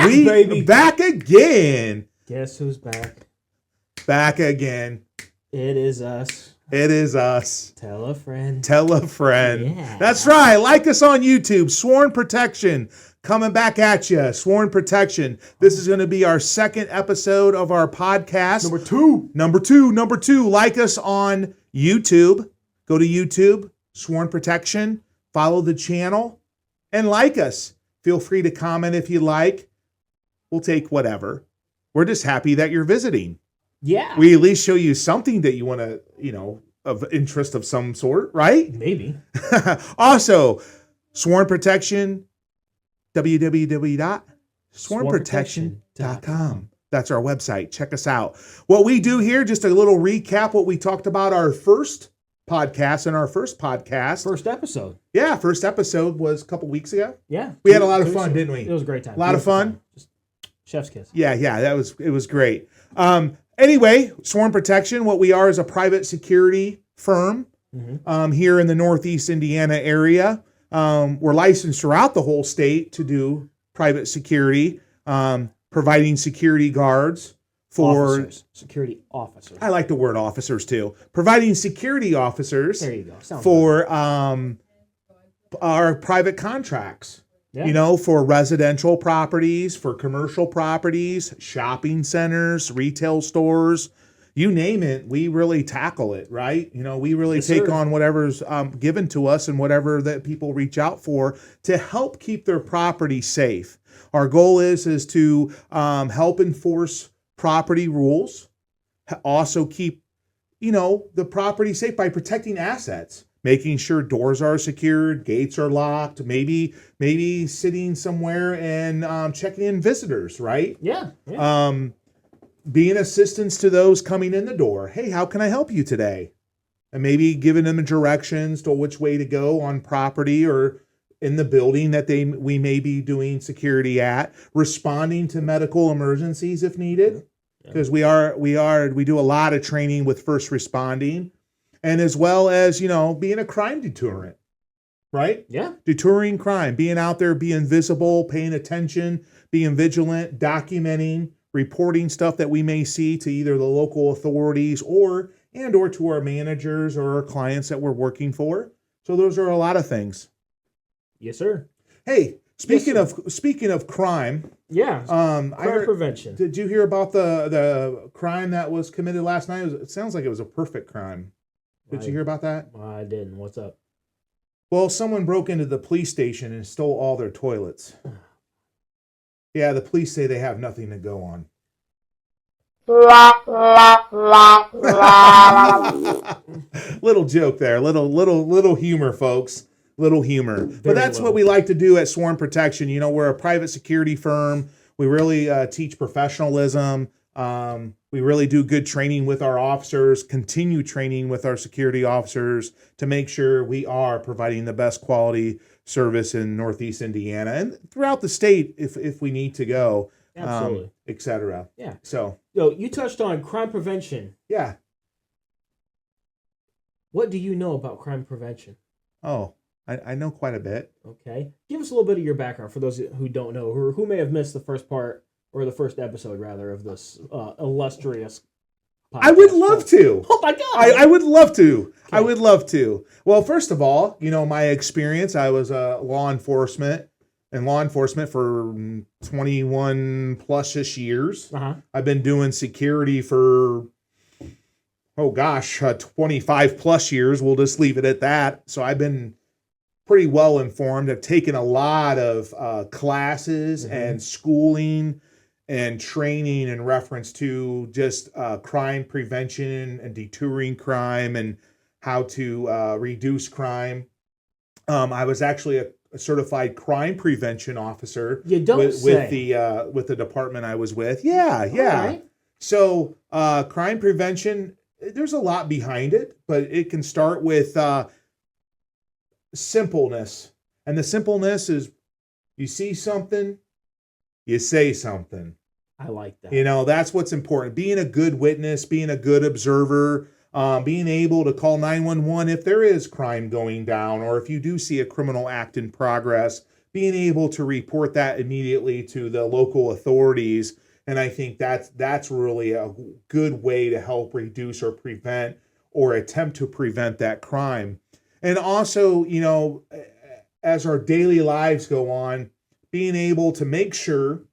baby. Back again. Guess who's back? Back again. It is us. It is us. Tell a friend. Tell a friend. Yeah. That's right. Like us on YouTube. Sworn Protection. Coming back at you. Sworn Protection. This is going to be our second episode of our podcast. Number two. Like us on YouTube. Go to YouTube. Sworn Protection. Follow the channel. And like us. Feel free to comment if you like. We'll take whatever. We're just happy that you're visiting. Yeah. We at least show you something that you want to, of interest of some sort, right? Maybe. Also, Sworn Protection, www.swornprotection.com. That's our website. Check us out. What we do here, just a little recap, what we talked about our first podcast and our first podcast. First episode. Yeah, first episode was a couple weeks ago. Yeah. We had a lot of fun, didn't we? It was a great time. A lot of fun. Just chef's kiss. Yeah, it was great. Anyway, Sworn Protection, what we are is a private security firm here in the Northeast Indiana area. We're licensed throughout the whole state to do private security, providing security guards for... Officers. Security officers. I like the word officers too. Providing security officers There you go. Sounds for our private contracts. Yeah. For residential properties, for commercial properties, shopping centers, retail stores, you name it, we really tackle it, right? We really take on whatever's given to us and whatever that people reach out for to help keep their property safe. Our goal is to help enforce property rules, also keep, the property safe by protecting assets. Making sure doors are secured, gates are locked, maybe sitting somewhere and checking in visitors, right? Yeah. Being assistance to those coming in the door. Hey, how can I help you today? And maybe giving them directions to which way to go on property or in the building that we may be doing security at. Responding to medical emergencies if needed, because we do a lot of training with first responding. And as well as, being a crime deterrent, right? Yeah. Deterring crime, being out there, being visible, paying attention, being vigilant, documenting, reporting stuff that we may see to either the local authorities or to our managers or our clients that we're working for. So those are a lot of things. Yes, sir. Hey, speaking of crime. Yeah. Crime prevention. Did you hear about the crime that was committed last night? It sounds like it was a perfect crime. Did you hear about that? I didn't. What's up? Well, someone broke into the police station and stole all their toilets. Yeah, the police say they have nothing to go on. Little joke there. Little humor, folks. Little humor. But that's what we like to do at Sworn Protection. We're a private security firm. We really teach professionalism. We really do good training with our officers, continue training with our security officers to make sure we are providing the best quality service in Northeast Indiana and throughout the state if we need to go, absolutely, etc. Yeah. So, you touched on crime prevention. Yeah. What do you know about crime prevention? Oh, I know quite a bit. Okay. Give us a little bit of your background for those who don't know, or who may have missed the first part. Or the first episode, rather, of this illustrious podcast. I would love to. Oh, my God. I would love to. Okay. I would love to. Well, first of all, my experience, I was law enforcement for 21 plus-ish years. Uh-huh. I've been doing security for, 25 plus years. We'll just leave it at that. So I've been pretty well informed. I've taken a lot of classes and schooling and training in reference to just crime prevention and deterring crime and how to reduce crime. I was actually a certified crime prevention officer. You don't say. With the department I was with. Yeah. All right. So crime prevention, there's a lot behind it, but it can start with simpleness. And the simpleness is you see something, you say something. I like that. That's what's important. Being a good witness, being a good observer, being able to call 911 if there is crime going down or if you do see a criminal act in progress, being able to report that immediately to the local authorities. And I think that's really a good way to help reduce or prevent or attempt to prevent that crime. And also, as our daily lives go on, being able to make sure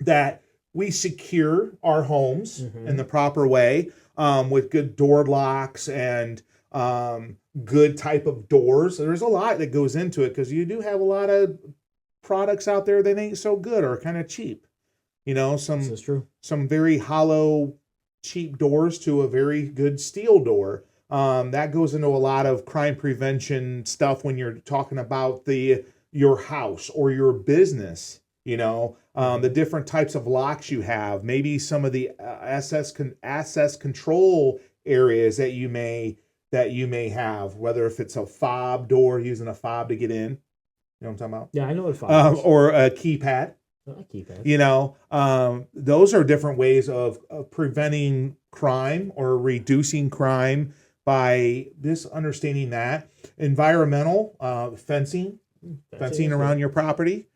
that we secure our homes in the proper way, with good door locks and good type of doors. There's a lot that goes into it because you do have a lot of products out there that ain't so good or kind of cheap. This is true. Some very hollow, cheap doors to a very good steel door. That goes into a lot of crime prevention stuff when you're talking about your house or your business. The different types of locks you have, maybe some of the access control areas that you may have, whether if it's a fob door, using a fob to get in. You know what I'm talking about? Yeah, I know what a fob is. Or a keypad. A keypad. Those are different ways of preventing crime or reducing crime by this understanding that environmental fencing around your property.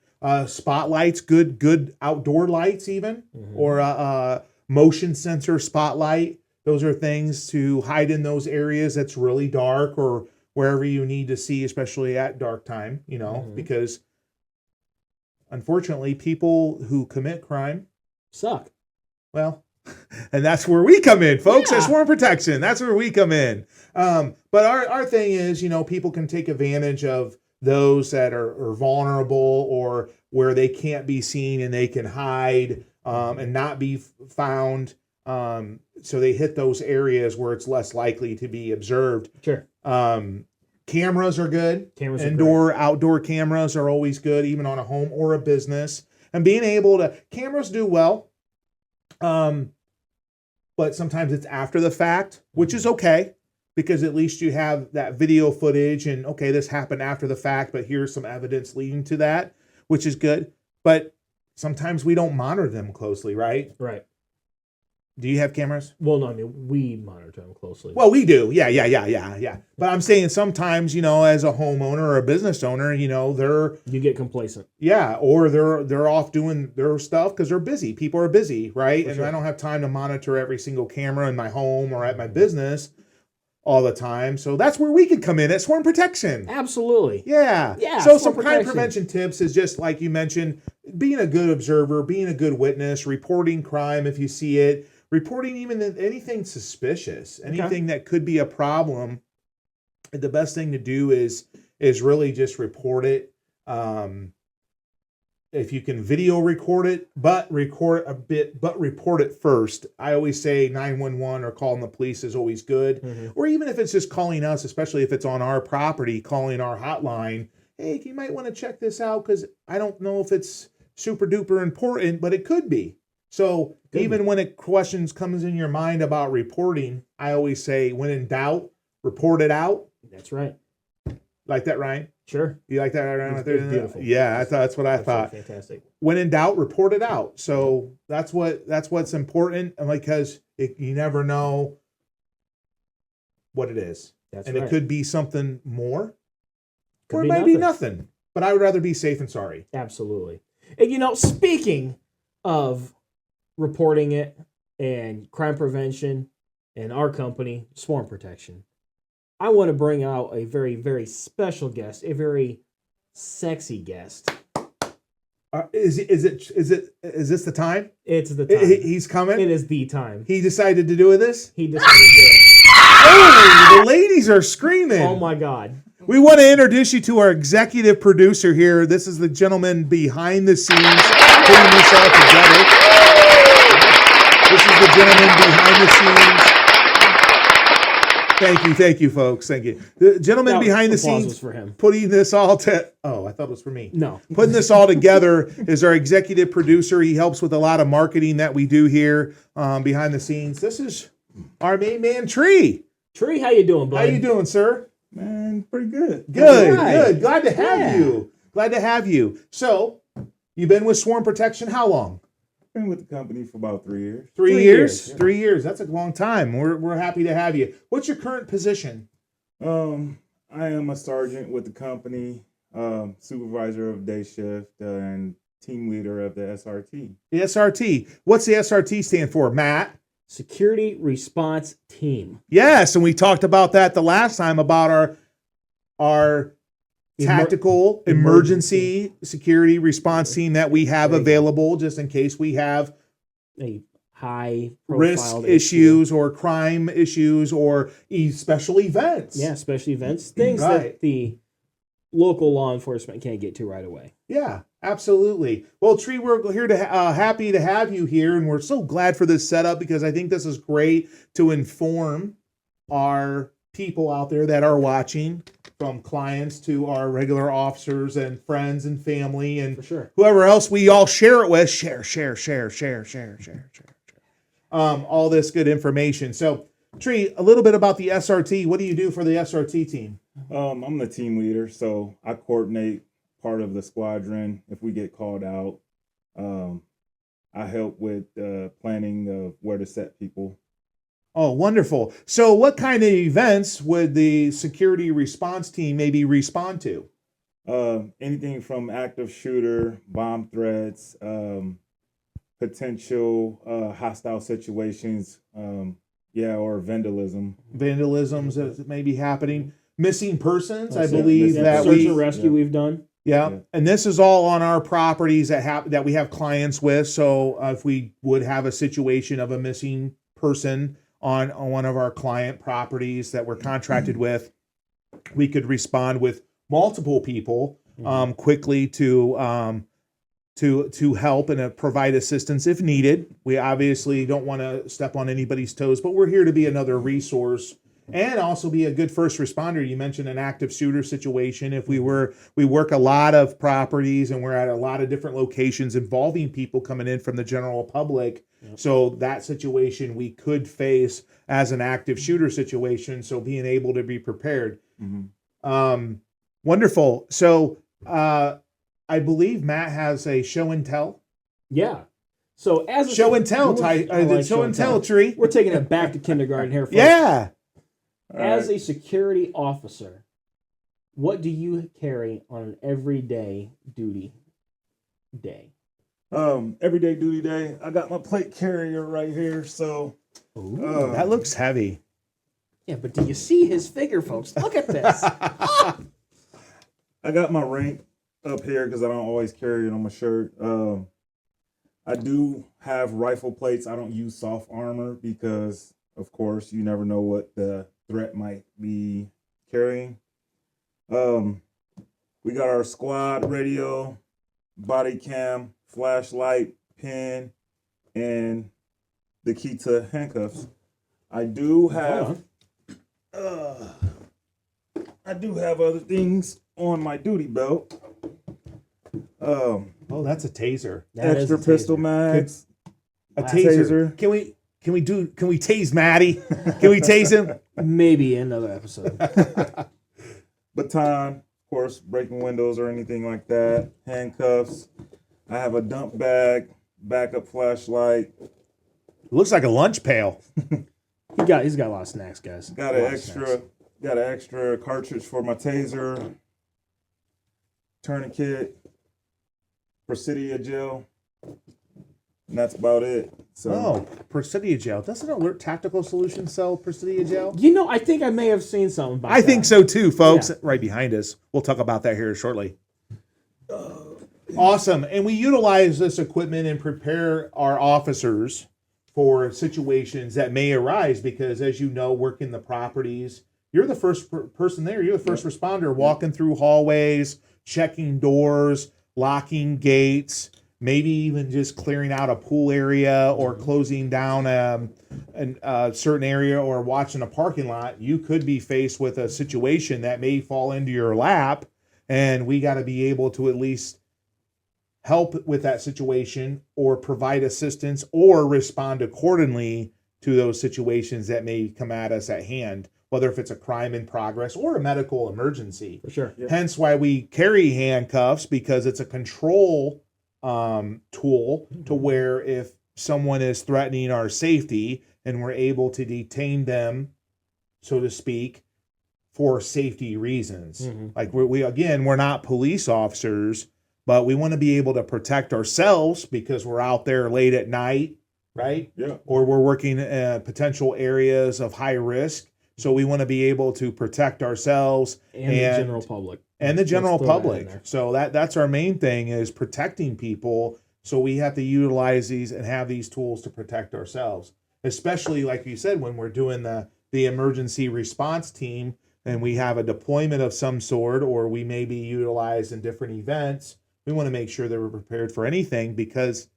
Spotlights, good outdoor lights even, or motion sensor spotlight. Those are things to hide in those areas that's really dark or wherever you need to see, especially at dark time, because unfortunately people who commit crime suck. Well, and that's where we come in, folks. Yeah. It's swarm protection. That's where we come in. But our thing is, people can take advantage of those that are vulnerable or where they can't be seen and they can hide and not be found. So they hit those areas where it's less likely to be observed. Sure. Cameras are good. Indoor, outdoor cameras are always good, even on a home or a business. And being able to, cameras do well. But sometimes it's after the fact, which is okay, because at least you have that video footage and, okay, this happened after the fact, but here's some evidence leading to that, which is good. But sometimes we don't monitor them closely, right? Right. Do you have cameras? Well, no, I mean, we monitor them closely. Well, we do. Yeah. But I'm saying sometimes, as a homeowner or a business owner, you get complacent. Yeah, or they're off doing their stuff because they're busy. People are busy, right? And sure. I don't have time to monitor every single camera in my home or at my business all the time. So that's where we could come in at swarm protection. Absolutely. Yeah. Yeah. So some crime prevention tips is just like you mentioned, being a good observer, being a good witness, reporting crime if you see it, reporting even anything suspicious, anything that could be a problem. The best thing to do is really just report it. If you can video record it, but report it first. I always say 911 or calling the police is always good. Or even if it's just calling us, especially if it's on our property, calling our hotline. Hey, you might want to check this out because I don't know if it's super duper important, but it could be. So even when questions comes in your mind about reporting, I always say, when in doubt, report it out. That's right. Like that, Ryan? Sure. You like that, Ryan? It's beautiful. Yeah, that's what I thought. Fantastic. When in doubt, report it out. So that's what's important, because you never know what it is. That's and right. It could be something more, Could or be it might be nothing. But I would rather be safe and sorry. Absolutely. And speaking of reporting it and crime prevention and our company, Swarm Protection, I want to bring out a very, very special guest, a very sexy guest. Is this the time? It's the time. He's coming? It is the time. He decided to do this? He decided to do it. Oh, the ladies are screaming. Oh my God. We want to introduce you to our executive producer here. This is the gentleman behind the scenes putting this all together. This is the gentleman behind the scenes. Thank you, folks. Thank you. The gentleman behind the scenes for him. putting this all I thought it was for me. No. Putting this all together is our executive producer. He helps with a lot of marketing that we do here behind the scenes. This is our main man, Tree. Tree, how you doing, bud? How you doing, sir? Man, pretty good. Good. Glad to have you. Glad to have you. So, you've been with Swarm Protection how long? Been with the company for about 3 years. 3 years? Yeah. 3 years. That's a long time. We're happy to have you. What's your current position? I am a sergeant with the company. supervisor of day shift, and team leader of the SRT. The SRT. What's the SRT stand for, Matt? Security Response Team. Yes, and we talked about that the last time about our tactical emergency security response team that we have available just in case we have a high risk issues or crime issues or special events. Yeah, special events. Things that the local law enforcement can't get to right away. Yeah, absolutely. Well, Tree, we're here to happy to have you here, and we're so glad for this setup because I think this is great to inform our people out there that are watching, from clients to our regular officers and friends and family and for sure whoever else we all share it with. Share. All this good information. So, Tree, a little bit about the SRT. What do you do for the SRT team? I'm the team leader, so I coordinate part of the squadron if we get called out. I help with planning of where to set people. Oh, wonderful. So what kind of events would the security response team maybe respond to? Anything from active shooter, bomb threats, potential hostile situations, or vandalism. Vandalisms that may be happening. Missing persons, I Search believe that search and rescue we've done. Yeah, and this is all on our properties that we have clients with. So if we would have a situation of a missing person on one of our client properties that we're contracted with, we could respond with multiple people quickly to help and provide assistance if needed. We obviously don't want to step on anybody's toes, but we're here to be another resource and also be a good first responder. You mentioned an active shooter situation. If we work a lot of properties and we're at a lot of different locations involving people coming in from the general public. Yep. So that situation we could face as an active shooter situation. So being able to be prepared. Mm-hmm. Wonderful. So I believe Matt has a show and tell. Yeah. So as a show and tell, show and tell, Tree. We're taking it back to kindergarten here. Folks. Yeah. As a security officer, what do you carry on an everyday duty day? Everyday duty day, I got my plate carrier right here. So that looks heavy. Yeah, but do you see his figure, folks? Look at this. I got my rank up here because I don't always carry it on my shirt. I do have rifle plates. I don't use soft armor because, of course, you never know what the threat might be carrying. We got our squad radio, body cam, flashlight, pin, and the key to handcuffs. I do have other things on my duty belt. That's a taser. Extra pistol mags. A taser. Can we tase Maddie? Can we tase him? Maybe another episode. Baton, of course, breaking windows or anything like that. Handcuffs. I have a dump bag, backup flashlight. It looks like a lunch pail. He's got a lot of snacks, guys. Got an extra cartridge for my taser. Tourniquet. Presidia gel. And that's about it. So, Presidia gel. Doesn't Alert Tactical Solutions sell Presidia gel? I think I may have seen something about that. I think so too, folks. Yeah. Right behind us. We'll talk about that here shortly. Awesome. And we utilize this equipment and prepare our officers for situations that may arise because, as you know, working the properties, you're the first person there. You're the first responder walking through hallways, checking doors, locking gates, maybe even just clearing out a pool area or closing down a certain area or watching a parking lot. You could be faced with a situation that may fall into your lap, and we got to be able to at least help with that situation or provide assistance or respond accordingly to those situations that may come at us at hand, whether if it's a crime in progress or a medical emergency. For sure. Yeah. Hence why we carry handcuffs, because it's a control tool to where if someone is threatening our safety and we're able to detain them, so to speak, for safety reasons. Mm-hmm. Like we're not police officers, but we want to be able to protect ourselves because we're out there late at night, right? Yeah. Or we're working in potential areas of high risk. So we want to be able to protect ourselves and the general public. And the general Let's throw that in public. there. So that's our main thing, is protecting people. So we have to utilize these and have these tools to protect ourselves. Especially, like you said, when we're doing the emergency response team and we have a deployment of some sort, or we may be utilized in different events, we want to make sure that we're prepared for anything, because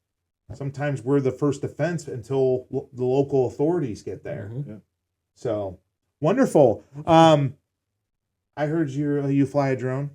sometimes we're the first defense until the local authorities get there. Mm-hmm. Yeah. So wonderful. I heard you fly a drone.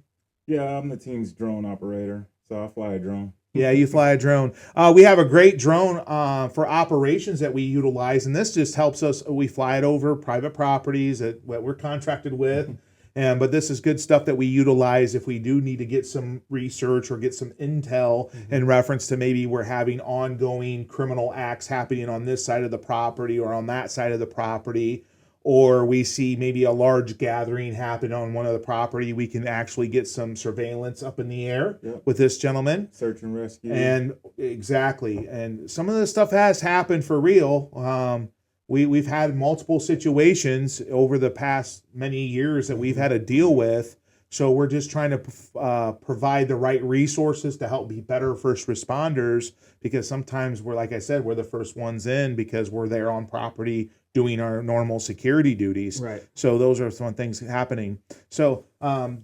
Yeah, I'm the team's drone operator, so I fly a drone. Yeah, you fly a drone. We have a great drone for operations that we utilize, and this just helps us. We fly it over private properties that we're contracted with, but this is good stuff that we utilize if we do need to get some research or get some intel in reference to maybe we're having ongoing criminal acts happening on this side of the property or on that side of the property, or we see maybe a large gathering happen on one of the property. We can actually get some surveillance up in the air with this gentleman. Search and rescue. And exactly. And some of this stuff has happened for real. We've had multiple situations over the past many years that we've had to deal with. So we're just trying to provide the right resources to help be better first responders, because sometimes we're, like I said, we're the first ones in because we're there on property doing our normal security duties. Right. So those are some things happening. So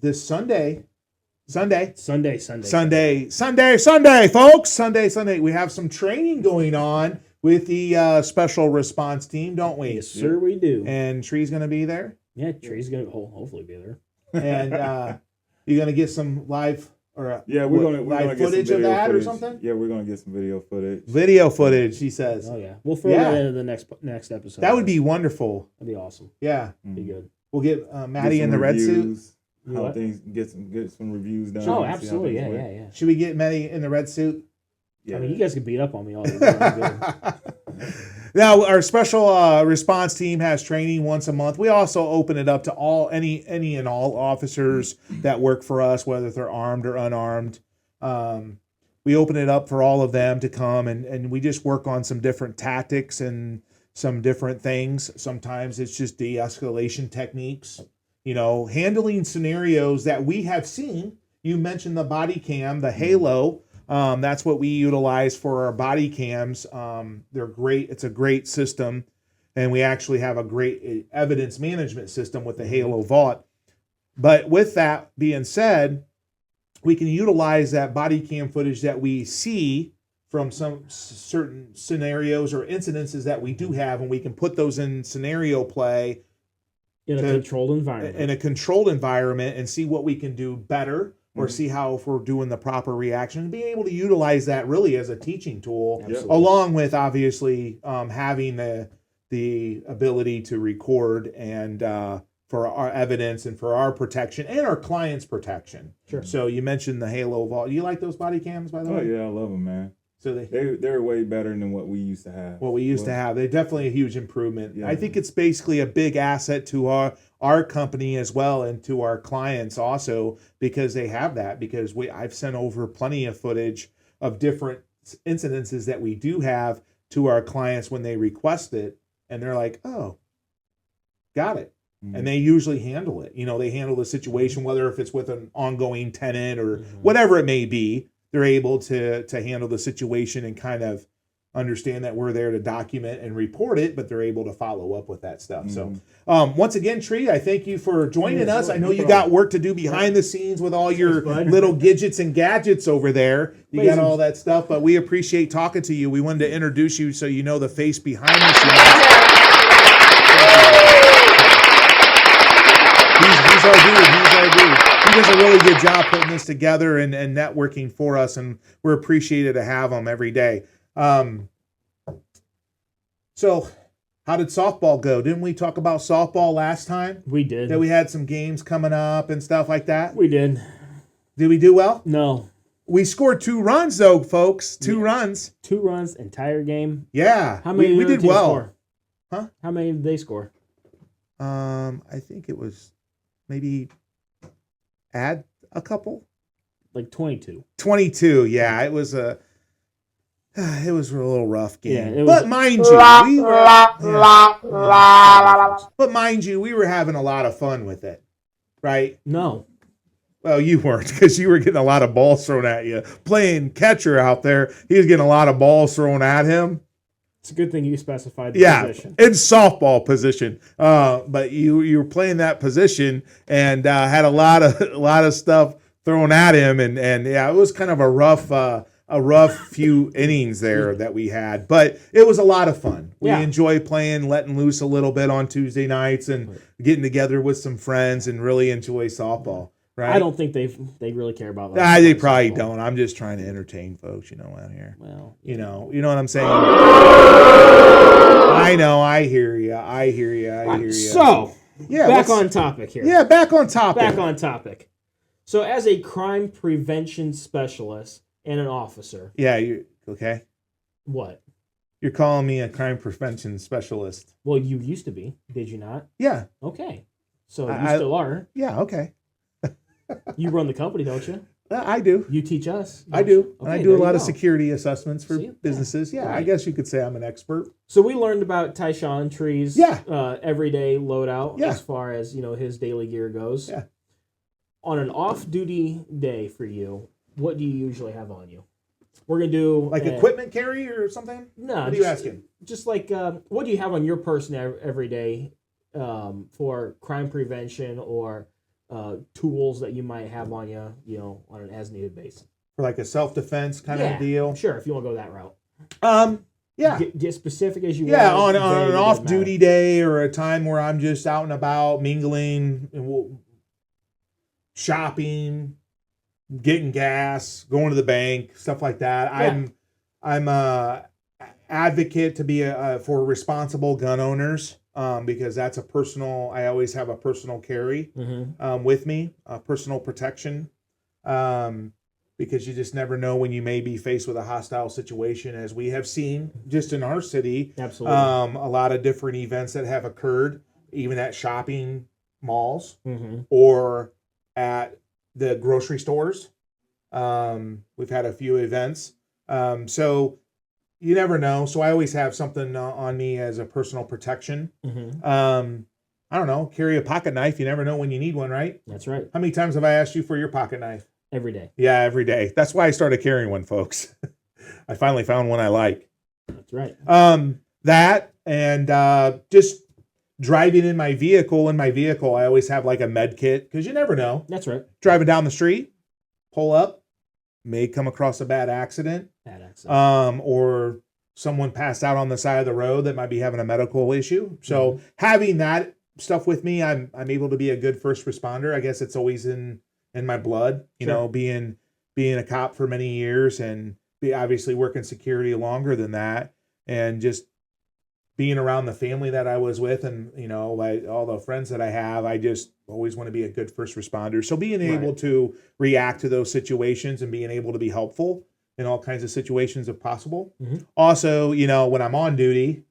this Sunday, folks. Sunday. We have some training going on with the special response team, don't we? Yes, sir, we do. And Tree's going to be there. Yeah, Tree's going to hopefully be there. And you're going to get some live or we're gonna live get footage some of video that footage. or something. Yeah, we're gonna get some video footage. Video footage, he says. Oh yeah, we'll throw that into the next episode. That would be wonderful. That'd be awesome. Yeah, Be good. We'll get Maddie in the red suit. How things get some reviews done. Oh, absolutely. Yeah. Should we get Maddie in the red suit? Yeah. I mean, you guys can beat up on me all the time. Now, our special response team has training once a month. We also open it up to any and all officers that work for us, whether they're armed or unarmed. We open it up for all of them to come, and we just work on some different tactics and some different things. Sometimes it's just de-escalation techniques, handling scenarios that we have seen. You mentioned the body cam, the Halo. That's what we utilize for our body cams. They're great. It's a great system. And we actually have a great evidence management system with the Halo Vault. But with that being said, we can utilize that body cam footage that we see from some certain scenarios or incidences that we do have, and we can put those in scenario play in a controlled environment and see what we can do better, or see how, if we're doing the proper reaction, and be able to utilize that really as a teaching tool, along with obviously having the ability to record and for our evidence and for our protection and our clients' protection. Sure. So you mentioned the Halo Vault. You like those body cams, by the way? Oh yeah, I love them, man. So they're way better than what we used to have. What we used to have. They're definitely a huge improvement. Yeah. I think it's basically a big asset to our company as well, and to our clients also, because they have that. Because I've sent over plenty of footage of different incidences that we do have to our clients when they request it, and they're like, "Oh, got it." And they usually handle it. They handle the situation, whether if it's with an ongoing tenant or whatever it may be. They're able to handle the situation and kind of understand that we're there to document and report it, but they're able to follow up with that stuff. So once again, Tree, I thank you for joining us. I know you got work to do behind the scenes with all your little gadgets and gadgets over there. You got all that stuff, but we appreciate talking to you. We wanted to introduce you so you know the face behind the scenes. He's our dude. He does a really good job putting this together and networking for us, and we're appreciated to have him every day. So, how did softball go? Didn't we talk about softball last time? We did. That we had some games coming up and stuff like that? We did. Did we do well? No. We scored 2 runs, though, folks. 2 runs. 2 runs, entire game. Yeah. How many we did well. score? Huh? How many did they score? I think it was maybe add a couple. Like 22. 22. Yeah, it was a little rough game. Yeah, but mind you, but mind you, we were having a lot of fun with it, right? No. Well, you weren't, because you were getting a lot of balls thrown at you. Playing catcher out there, he was getting a lot of balls thrown at him. It's a good thing you specified the position. In softball position. But you were playing that position and had a lot of stuff thrown at him, and yeah, it was kind of a rough few innings there that we had, but it was a lot of fun. We enjoy playing, letting loose a little bit on Tuesday nights, and getting together with some friends and really enjoy softball. Right? I don't think they really care about that. They probably don't. I'm just trying to entertain folks, out here. Well, you know what I'm saying. I know. I hear you. So back on topic here. Yeah, back on topic. Back on topic. So as a crime prevention specialist and an officer. Yeah. You okay? What? You're calling me a crime prevention specialist. Well, you used to be. Did you not? Yeah. Okay. So you still are. Yeah. Okay. You run the company, don't you? I do. You teach us. I do. Okay, and I do a lot of security assessments for businesses. Yeah, right. I guess you could say I'm an expert. So we learned about Tyshawn Tree's everyday loadout as far as his daily gear goes. Yeah. On an off-duty day for you, what do you usually have on you? We're gonna do equipment carry or something. No. What are you asking? Just like what do you have on your person every day for crime prevention or tools that you might have on you, on an as-needed basis. For like a self-defense kind of deal? Sure, if you want to go that route. Yeah. Get specific as you want. Yeah, on an off-duty day or a time where I'm just out and about, mingling, shopping, getting gas, going to the bank, stuff like that. Yeah. I'm a advocate to be for responsible gun owners. Because that's I always have a personal carry with me, personal protection, because you just never know when you may be faced with a hostile situation, as we have seen just in our city. Absolutely. A lot of different events that have occurred, even at shopping malls or at the grocery stores. We've had a few events. So you never know. So I always have something on me as a personal protection. I don't know. Carry a pocket knife. You never know when you need one, right? That's right. How many times have I asked you for your pocket knife? Every day. Yeah, every day. That's why I started carrying one, folks. I finally found one I like. That's right. That and just driving in my vehicle. I always have like a med kit because you never know. That's right. Driving down the street, pull up, may come across a bad accident. Or someone passed out on the side of the road that might be having a medical issue. So having that stuff with me, I'm able to be a good first responder. I guess it's always in my blood, being a cop for many years and obviously working security longer than that, and just being around the family that I was with and, like all the friends that I have, I just always want to be a good first responder. So being able to react to those situations and being able to be helpful in all kinds of situations if possible. Also, when I'm on duty,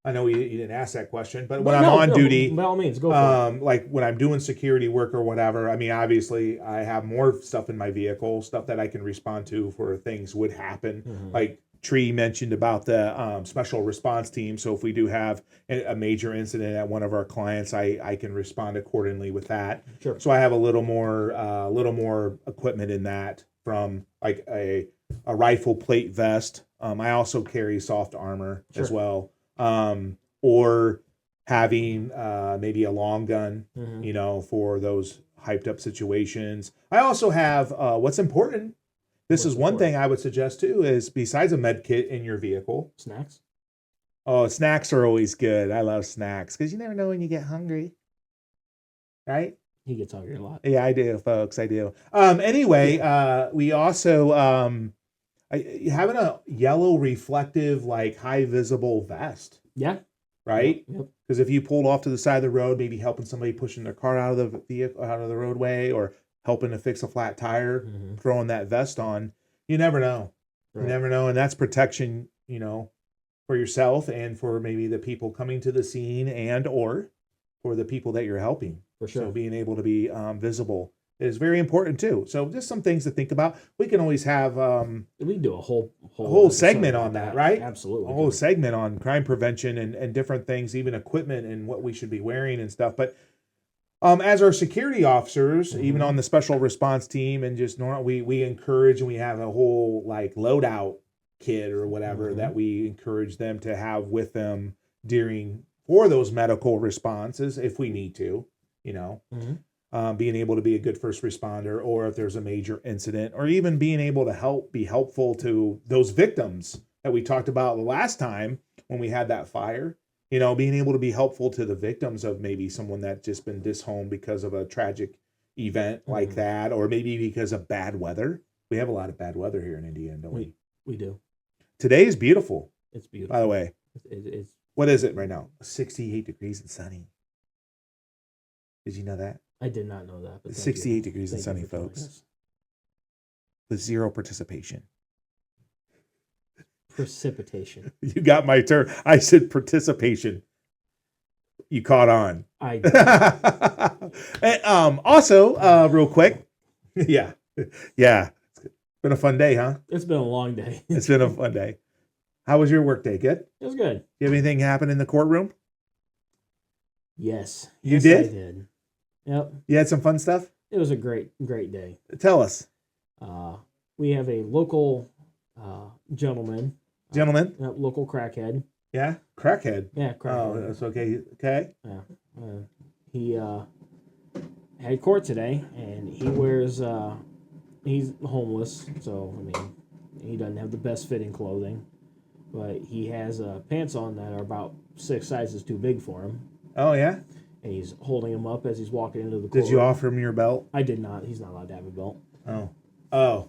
I know you didn't ask that question, but when I'm on duty, by all means, go for it. Like when I'm doing security work or whatever, I mean, obviously I have more stuff in my vehicle, stuff that I can respond to for things would happen. Like Tree mentioned about the special response team. So if we do have a major incident at one of our clients, I can respond accordingly with that. Sure. So I have a little more equipment in that, from like a rifle plate vest. I also carry soft armor as well. Or having maybe a long gun, for those hyped up situations. I also have what's important. This is one thing I would suggest too, is besides a med kit in your vehicle. Snacks? Oh, snacks are always good. I love snacks because you never know when you get hungry. Right? He gets hungry a lot. Yeah, I do, folks. I do. Anyway, we also having a yellow reflective, like high visible vest. Yeah. Right? Yep. Because if you pulled off to the side of the road, maybe helping somebody pushing their car out of the vehicle, out of the roadway, or helping to fix a flat tire, throwing that vest on, you never know. Right. You never know. And that's protection, for yourself and for maybe the people coming to the scene and or for the people that you're helping. For sure. So being able to be visible is very important too. So just some things to think about. We can always have we can do a whole segment episode on that, right? Absolutely. A whole segment on crime prevention and different things, even equipment and what we should be wearing and stuff. But as our security officers, even on the special response team and just normal, we encourage, and we have a whole like loadout kit or whatever that we encourage them to have with them for those medical responses if we need to, being able to be a good first responder, or if there's a major incident, or even being able to be helpful to those victims that we talked about the last time when we had that fire. Being able to be helpful to the victims of maybe someone that's just been dishomed because of a tragic event like that, or maybe because of bad weather. We have a lot of bad weather here in Indiana, don't we? We do. Today is beautiful. It's beautiful. By the way. It's what is it right now? 68 degrees and sunny. Did you know that? I did not know that. But it's 68 degrees and sunny, folks. With zero participation. Precipitation. You got my turn. I said participation. You caught on. I did. And, also, real quick. Yeah. It's been a fun day, huh? It's been a long day. It's been a fun day. How was your work day? Good? It was good. You have anything happen in the courtroom? Yes. You did? I did. Yep. You had some fun stuff? It was a great day. Tell us. We have a local gentleman. Local crackhead. Yeah? Crackhead? Yeah, crackhead. Oh, that's okay. Okay. Yeah. He had court today, and he wears... he's homeless, so, he doesn't have the best fitting clothing. But he has pants on that are about 6 sizes too big for him. Oh, yeah? And he's holding them up as he's walking into the court. Did you offer him your belt? I did not. He's not allowed to have a belt. Oh,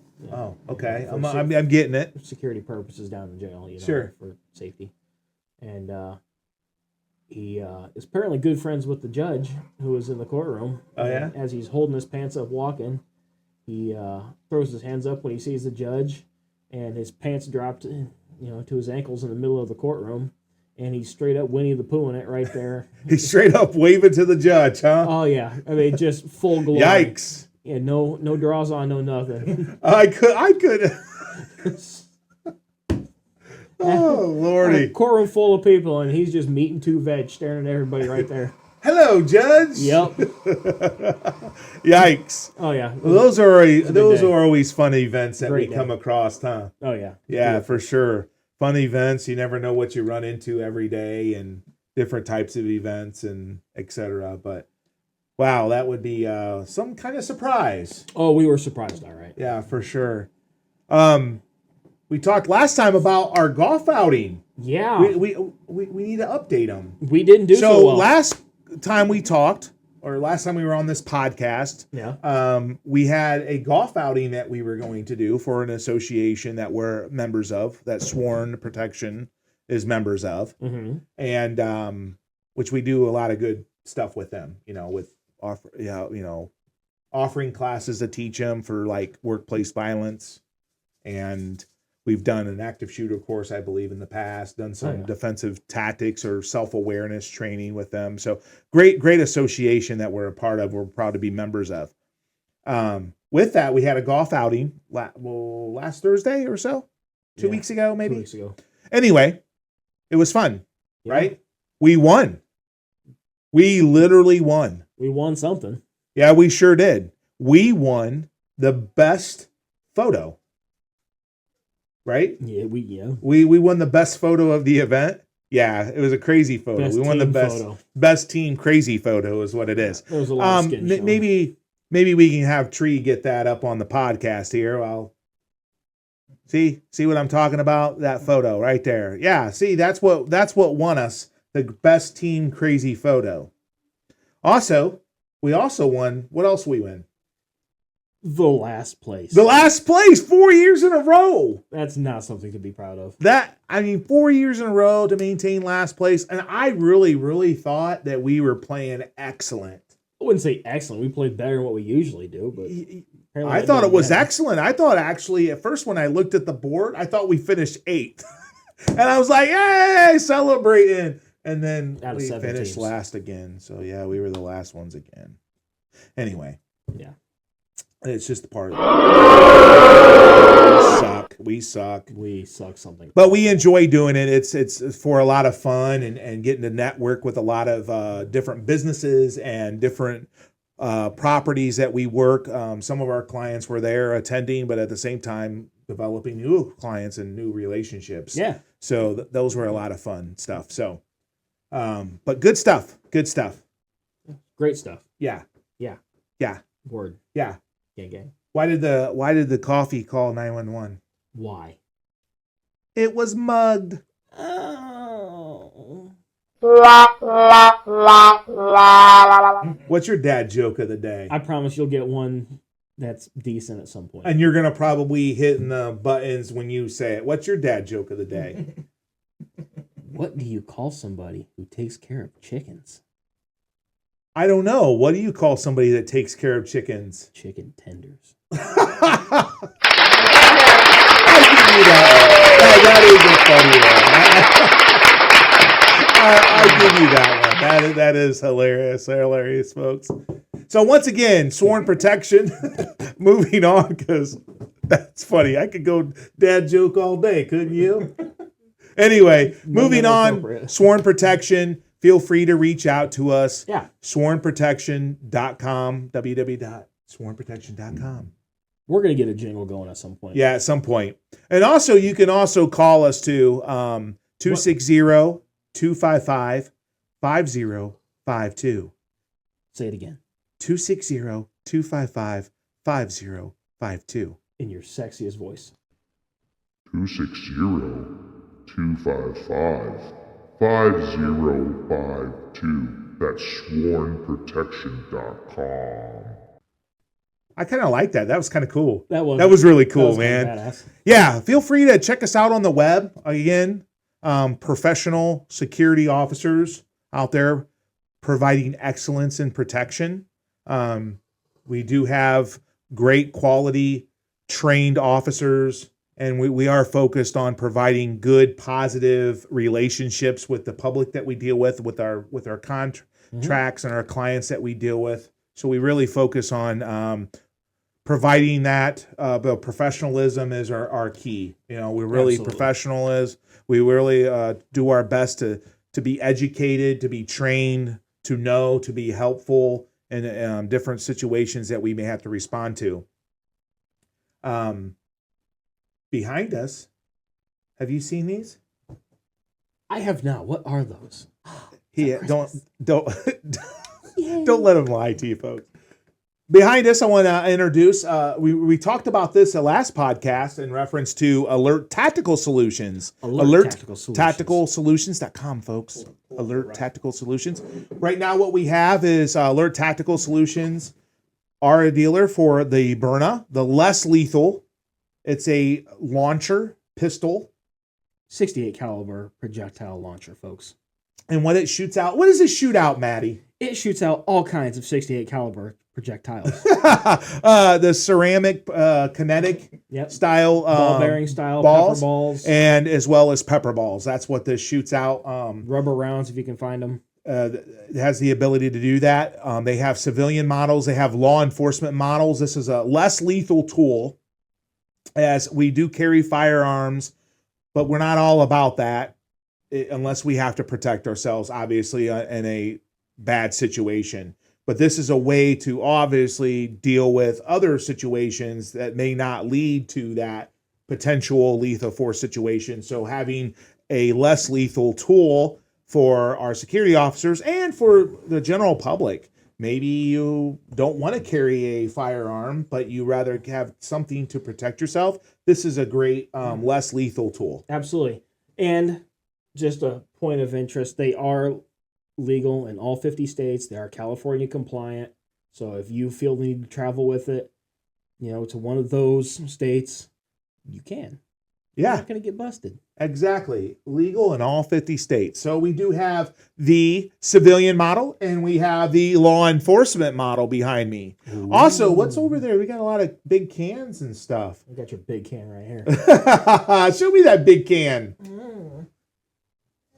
okay. I'm getting it. Security purposes down in jail, sure. For safety. And he is apparently good friends with the judge who was in the courtroom. Oh, yeah? And as he's holding his pants up walking, he throws his hands up when he sees the judge, and his pants dropped, to his ankles in the middle of the courtroom, and he's straight up Winnie the Poohing it right there. He's straight up waving to the judge, huh? Oh yeah, just full glory. Yikes! Yeah, no draws on, no nothing. I could. Oh Lordy! A courtroom full of people, and he's just meat and two veg, staring at everybody right there. Hello, Judge. Yep. Yikes! Oh yeah. Well, those are always fun events that we come across, huh? Oh yeah. Yeah, for sure. Fun events. You never know what you run into every day, and different types of events, and etc. But wow, that would be some kind of surprise. Oh, we were surprised, all right. Yeah, for sure. We talked last time about our golf outing. Yeah. We need to update them. We didn't do so well. Last time we talked, or last time we were on this podcast, we had a golf outing that we were going to do for an association that we're members of, that Sworn Protection is members of, and which we do a lot of good stuff with them. With offering classes to teach them for like workplace violence, and we've done an active shooter course, I believe, in the past, done some defensive tactics or self-awareness training with them. So great association that we're a part of. We're proud to be members of. With that, we had a golf outing last Thursday or so, 2 weeks ago, maybe. 2 weeks ago. Anyway, it was fun, right? We won. We literally won. We won something. Yeah, we sure did. We won the best photo. Right? Yeah, we won the best photo of the event. Yeah, it was a crazy photo. We won the best team crazy photo is what it is. There was a lot of skin showing. Maybe we can have Tree get that up on the podcast here. I'll see what I'm talking about. That photo right there. Yeah, see, that's what won us the best team crazy photo. We also won. What else we win? The last place. 4 years in a row. That's not something to be proud of. 4 years in a row to maintain last place. And I really, really thought that we were playing excellent. I wouldn't say excellent. We played better than what we usually do, but I thought it was excellent. I thought actually at first when I looked at the board, I thought we finished 8th. And I was like, hey, celebrating. And then Out of we 7 finished teams. last again. So yeah, we were the last ones again. Anyway. Yeah. It's just a part of it. We suck. We suck something. But we enjoy doing it. It's for a lot of fun and getting to network with a lot of different businesses and different properties that we work. Some of our clients were there attending, but at the same time developing new clients and new relationships. Yeah. So those were a lot of fun stuff. So, but good stuff. Good stuff. Great stuff. Yeah. Yeah. Yeah. Word. Yeah. Gang. Why did the coffee call 911? Why? It was mugged. Oh. What's your dad joke of the day? I promise you'll get one that's decent at some point. And you're going to probably hitting the buttons when you say it. What's your dad joke of the day? What do you call somebody who takes care of chickens? I don't know. What do you call somebody that takes care of chickens? Chicken tenders. I'll give you that one. That is a funny one. I'll give you that one. That is hilarious. Hilarious, folks. So once again, sworn protection. Moving on, because that's funny. I could go dad joke all day, couldn't you? Anyway, moving on. Sworn protection. Feel free to reach out to us. Yeah. Swornprotection.com. www.swornprotection.com. We're going to get a jingle going at some point. Yeah, at some point. And also, you can also call us to 260-255-5052. Say it again. 260-255-5052. In your sexiest voice. 260-255-5052. That's swornprotection.com. I kind of like that. That was kind of cool. That was really cool, man. Badass. Yeah, feel free to check us out on the web. Again, professional security officers out there providing excellence in protection. We do have great quality trained officers, and we are focused on providing good, positive relationships with the public that we deal with our contracts and our clients that we deal with. So we really focus on providing that. But professionalism is our key. You know, we're really Absolutely. we really do our best to be educated, to be trained, to know, to be helpful in different situations that we may have to respond to. Behind us, have you seen these? I have not. What are those? Don't let them lie to you, folks. Behind us, I want to introduce. We talked about this at last podcast in reference to Alert Tactical Solutions. AlertTacticalSolutions.com, folks. Alert Tactical Solutions. Right now, what we have is Alert Tactical Solutions are a dealer for the Byrna, the less lethal. It's a launcher pistol. 68 caliber projectile launcher, folks. And what it shoots out. What does it shoot out, Maddie? It shoots out all kinds of 68 caliber projectiles. The ceramic kinetic style ball bearing style balls, pepper balls, and as well as pepper balls. That's what this shoots out. Rubber rounds if you can find them. It has the ability to do that. They have civilian models. They have law enforcement models. This is a less lethal tool, as we do carry firearms, but we're not all about that unless we have to protect ourselves, obviously, in a bad situation. But this is a way to obviously deal with other situations that may not lead to that potential lethal force situation. So having a less lethal tool for our security officers and for the general public. Maybe you don't want to carry a firearm, but you rather have something to protect yourself. This is a great, less lethal tool. Absolutely. And just a point of interest, they are legal in all 50 states. They are California compliant. So if you feel the need to travel with it, to one of those states, you can. You're not going to get busted. Exactly. Legal in all 50 states. So we do have the civilian model and we have the law enforcement model behind me. Ooh. Also, what's over there? We got a lot of big cans and stuff. I got your big can right here. Show me that big can.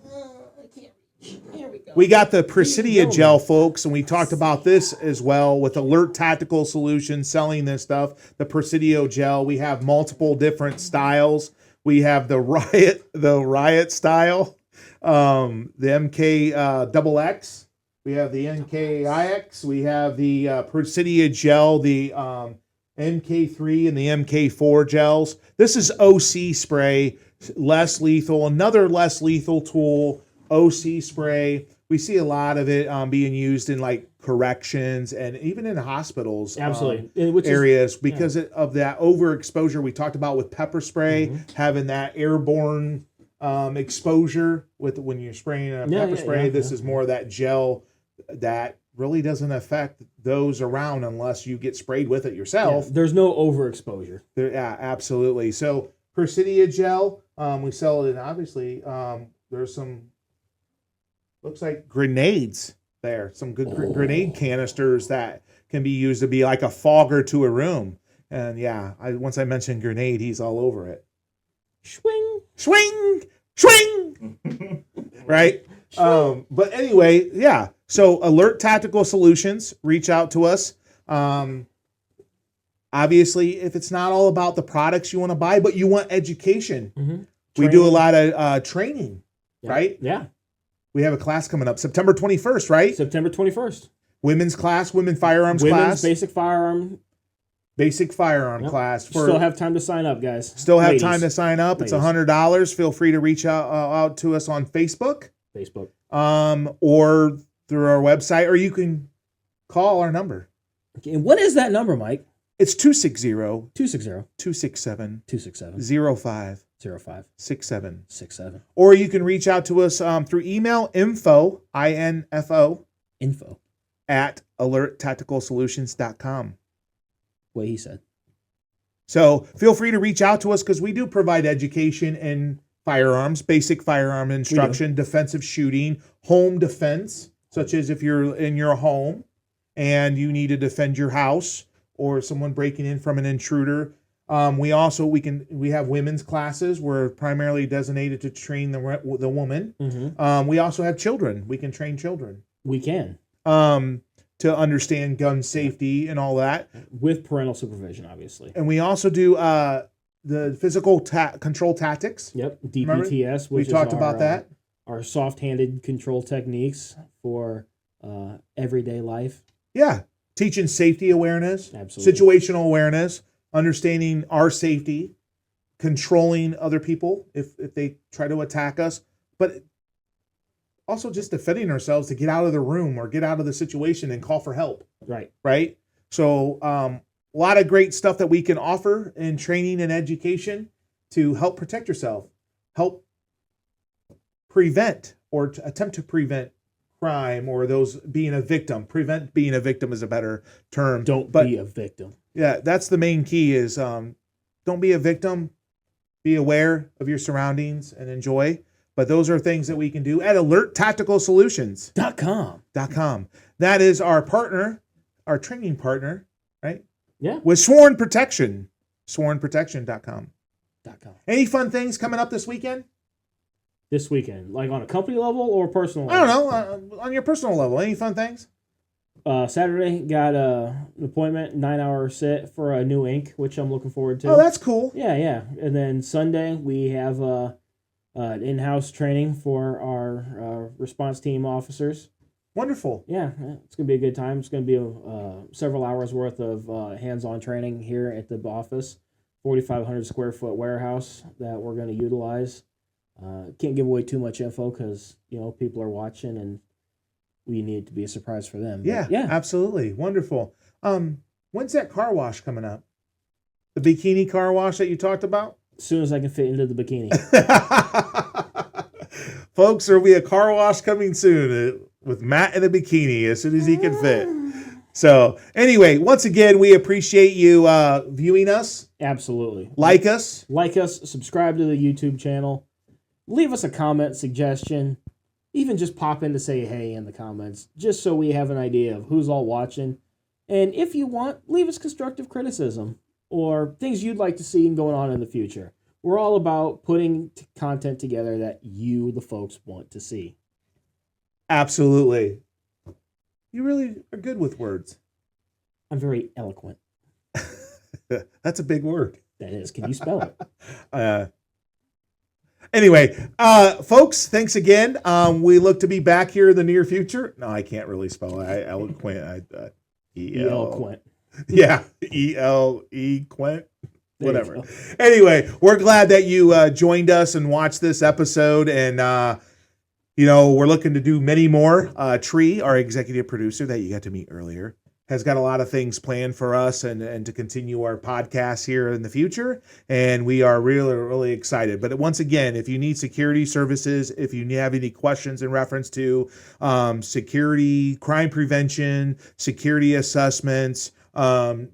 I can't reach. We got the Presidia gel, folks, and we talked about this as well with Alert Tactical Solutions selling this stuff. The Presidio gel. We have multiple different styles. We have the Riot style, the MK double X. We have the NKIX. We have the Presidia gel, the MK3 and the MK4 gels. This is OC spray, less lethal. Another less lethal tool, OC spray. We see a lot of it being used in like corrections and even in hospitals. Absolutely. Areas because of that overexposure we talked about with pepper spray, having that airborne exposure with when you're spraying a pepper spray. This is more of that gel that really doesn't affect those around unless you get sprayed with it yourself. There's no overexposure. Yeah, absolutely. So Presidia gel, we sell it in, obviously, there's some, looks like grenades there. Some good grenade canisters that can be used to be like a fogger to a room. And yeah, once I mentioned grenade, he's all over it. Swing. Swing! Swing! Right? But anyway, yeah. So Alert Tactical Solutions, reach out to us. Obviously, if it's not all about the products you want to buy, but you want education, we do a lot of training, right? Yeah. We have a class coming up September 21st, right? September 21st. Women's class, women firearms class. Basic firearm class. Still have time to sign up, guys. Still have time to sign up. It's $100. Feel free to reach out to us on Facebook. Or through our website, or you can call our number. Okay, and what is that number, Mike? It's 260-267 05 67. Or you can reach out to us through email, info at alerttacticalsolutions.com. What he said. So feel free to reach out to us because we do provide education in firearms, basic firearm instruction, defensive shooting, home defense, such as if you're in your home and you need to defend your house or someone breaking in from an intruder. We have women's classes. We're primarily designated to train the woman. We also have children. We can train children. We can. To understand gun safety and all that. With parental supervision, obviously. And we also do the physical control tactics. Yep, DPTS. We talked about that. Our soft-handed control techniques for everyday life. Yeah, teaching safety awareness, absolutely, situational awareness, understanding our safety, controlling other people if they try to attack us, but also just defending ourselves to get out of the room or get out of the situation and call for help. Right. So a lot of great stuff that we can offer in training and education to help protect yourself, help prevent or attempt to prevent crime or those being a victim. Prevent being a victim is a better term. Don't be a victim. Yeah, that's the main key is don't be a victim. Be aware of your surroundings and enjoy. But those are things that we can do at alerttacticalsolutions.com. That is our partner, our training partner, right? Yeah. With Sworn Protection, swornprotection.com. Any fun things coming up this weekend? This weekend, like on a company level or personal level? I don't know. On your personal level, any fun things? Saturday, got an appointment, 9-hour sit for a new ink, which I'm looking forward to. Oh, that's cool. Yeah. And then Sunday, we have an in-house training for our response team officers. Wonderful. Yeah, it's going to be a good time. It's going to be several hours worth of hands-on training here at the office, 4,500 square foot warehouse that we're going to utilize. Can't give away too much info because, people are watching and we need it to be a surprise for them. Yeah, absolutely. Wonderful. When's that car wash coming up? The bikini car wash that you talked about? As soon as I can fit into the bikini. Folks, there will be a car wash coming soon with Matt in a bikini as soon as he can fit. So anyway, once again, we appreciate you viewing us. Absolutely. Like us, subscribe to the YouTube channel. Leave us a comment, suggestion. Even just pop in to say hey in the comments, just so we have an idea of who's all watching. And if you want, leave us constructive criticism or things you'd like to see going on in the future. We're all about putting content together that you, the folks, want to see. Absolutely. You really are good with words. I'm very eloquent. That's a big word. That is. Can you spell it? Anyway, folks, thanks again. We look to be back here in the near future. No, I can't really spell it. Eloquent. Eloquent. Yeah, E-L-E Quent. There you Whatever. go. Anyway, we're glad that you joined us and watched this episode. And, we're looking to do many more. Tree, our executive producer that you got to meet earlier, has got a lot of things planned for us and to continue our podcast here in the future. And we are really, really excited. But once again, if you need security services, if you have any questions in reference to security, crime prevention, security assessments,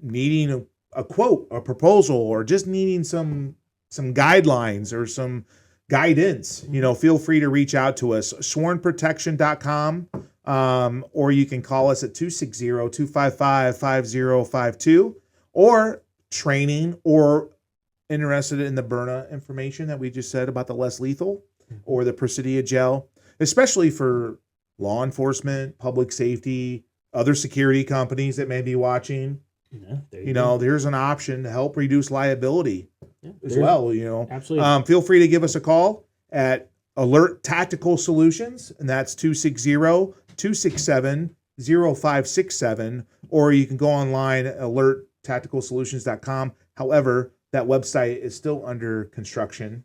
needing a quote, a proposal, or just needing some guidelines or some guidance, feel free to reach out to us, swornprotection.com. Or you can call us at 260-255-5052, or training, or interested in the Berna information that we just said about the less lethal or the Presidia gel, especially for law enforcement, public safety, other security companies that may be watching. There's an option to help reduce liability as well. Absolutely. Feel free to give us a call at Alert Tactical Solutions, and that's 260-267-0567, or you can go online at alerttacticalsolutions.com. However, that website is still under construction.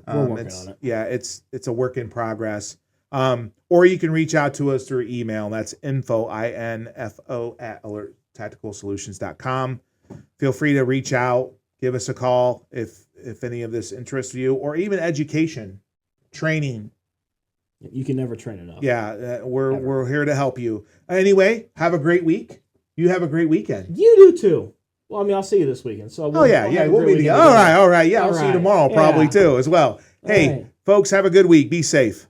We're working on it. Yeah, it's a work in progress. Or you can reach out to us through email. That's info at alerttacticalsolutions.com. Feel free to reach out, give us a call if any of this interests you, or even education, training. You can never train enough. Yeah, we're here to help you. Anyway, have a great week. You have a great weekend. You do too. Well, I'll see you this weekend. So we'll be together. All right. Yeah, I'll see you tomorrow probably too as well. Hey, folks, have a good week. Be safe.